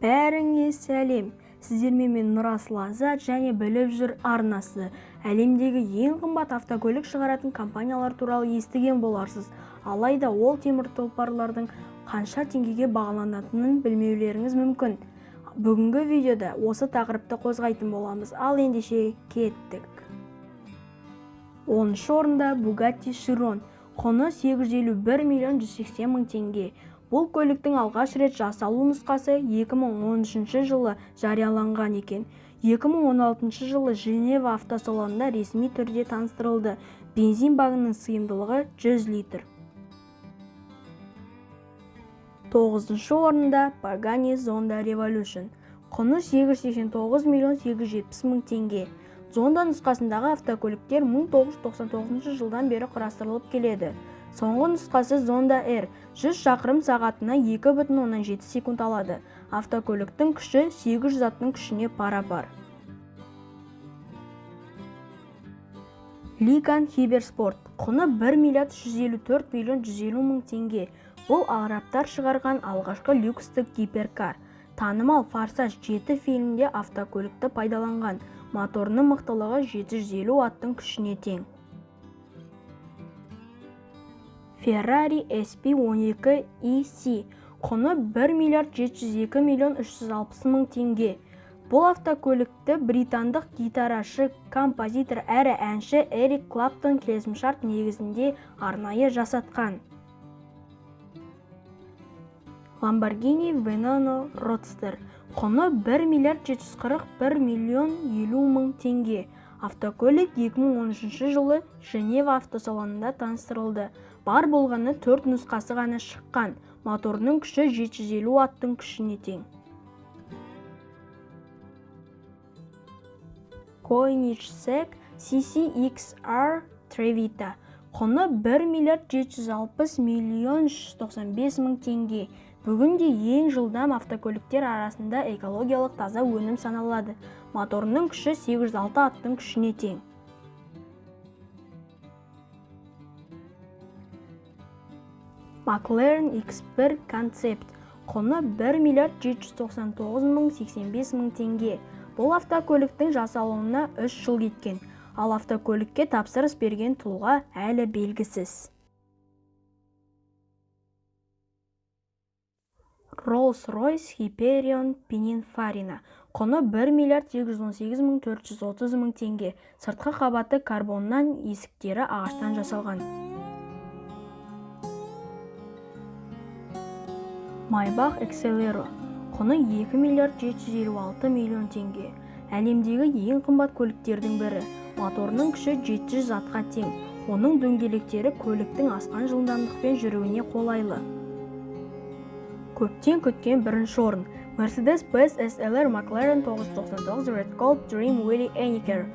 Бәріңе сәлем. Сіздермен мен Нұрасыл Азат және біліп жүр арнасы. Әлемдегі ең қымбат автокөлік шығаратын компаниялар туралы естіген боларсыз. Алайда ол темір тұлпарлардың қанша теңгеге бағаланатынын білмеулеріңіз мүмкін. Бүгінгі видеода осы тақырыпты қозғайтын боламыз. Ал ендеше кеттік. 10-шы орында Bugatti Chiron. Құны 851 миллион 180 мың теңге. Бұл көліктің алғаш рет жасалу нұсқасы 2013 жылы жарияланған екен. 2016 жылы Женева автосалонында ресми түрде таныстырылды. Бензин багының сыйымдылығы 100 литр. 9-шы орында Pagani Zonda Revolution. Құны 889 миллион 870 мың теңге. Zonda нұсқасындағы автокөліктер 1999 жылдан бері құрастырылып келеді. Соңғы нұсқасы Zonda R 100 шақырым сағатына 2,7 секунд алады. Автокөліктің күші 800 аттың күшіне пара-пар. Ligan Hypersport. Құны 1 миллиард 154 миллион 150 мың теңге. Бұл арабтар шығарған алғашқы люкстік гиперкар. Танымал Форсаж 7 фильмінде автокөлікті пайдаланған. Моторының мықтылығы 750 аттың күшіне тең. Ferrari SP12 EC. Құны 1 миллиард 702 миллион 360 мың теңге. Бұл автокөлікті британдық гитарашы, композитор әрі әнші Эрик Клаптон келісімшарт негізінде арнайы жасатқан. Lamborghini Veneno Roadster. Құны 1 миллиард 741 миллион 50 мың теңге. Автокөлік 2013 жылы Женева автосалонында таныстырылды. Бар болғаны 4 нұсқасы ғана шыққан. Моторының күші 750 аттың күшіне тең. Koenigsegg CC-XR Trevita. Құны 1 миллиард 760 миллион 195 мың теңге. Бүгінде ең жылдам автокөліктер арасында экологиялық таза өнім саналады. Моторының күші 806 аттың күшіне тең. McLaren X1 Concept. Құны 1 миллиард 799 мың 85 мың теңге. Бұл автокөліктің жасалуына 3 жыл кеткен. Ал автокөлікке тапсырыс берген тұлға әлі белгісіз. Rolls-Royce Hyperion Pininfarina. Құны 1 миллиард 818 мың 430 мың теңге. Сыртқы қабаты карбоннан, есіктері ағаштан жасалған. Maybach Exelero. Құны 2 миллиард 756 миллион теңге. Әлемдегі ең қымбат көліктердің бірі. Моторының күші 700 атқа тең. Оның дөңгелектері көліктің асқан жылдамдықпен жүруіне қолайлы. Көптен күткен бірінші орын. Mercedes-Benz SLR McLaren 999 Red Gold Dream Willy Einiker.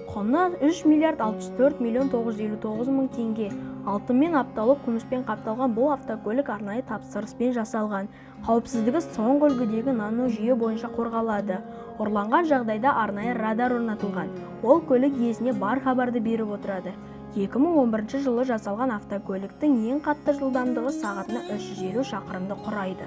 Құны 3 миллиард 64 миллион 959 мың теңге. Алтынмен апталып, күміспен қапталған бұл автокөлік арнайы тапсырыспен жасалған. Қауіпсіздігі соңғы үлгідегі нано жүйе бойынша қорғалады. Ұрланған жағдайда арнайы радар орнатылған. Ол көлік иесіне бар хабарды беріп отырады. 2011 жылы жасалған автокөліктің ең қатты жылдамдығы сағатына 350 шақырымды құрайды.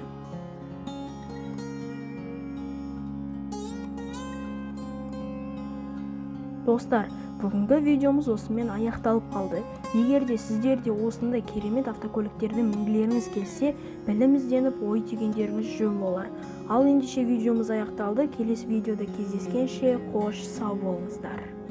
Достар, бүгінгі видеомыз осымен аяқталып қалды. Егер де сіздерде осындай керемет автокөліктерді мінгілеріңіз келсе, білім ізденіп ой түйгендеріңіз жөн болар. Ал ендеше видеомыз аяқталды. Келесі видеода кездескенше қош сау болыңыздар.